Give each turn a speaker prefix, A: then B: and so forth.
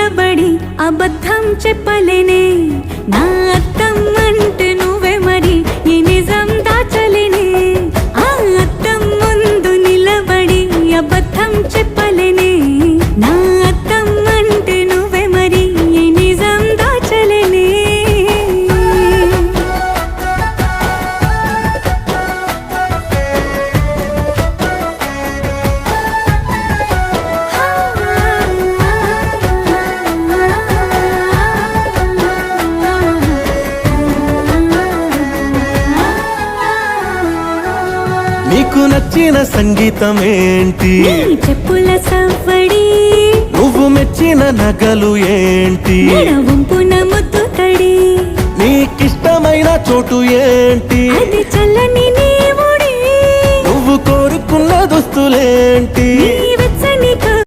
A: నిలబడి అబద్ధం చెప్పలేనే నా అద్దం అంటే నువ్వే మరి ఈ నిజం దాచలేనే ఆ అద్దం ముందు నిలబడి అబద్ధం చెప్పలేనే నా అద్దం అంటే నువ్వే మరి ఈ నిజం దాచలేనే
B: నీకు నచ్చిన సంగీతం ఏంటి
A: నీ చెప్పుల సవ్వడి
B: నువ్వు మెచ్చిన నగలు ఏంటి
A: వంపున ముద్దు తడి
B: నీకిష్టమైన చోటు ఏంటి
A: అది చల్లని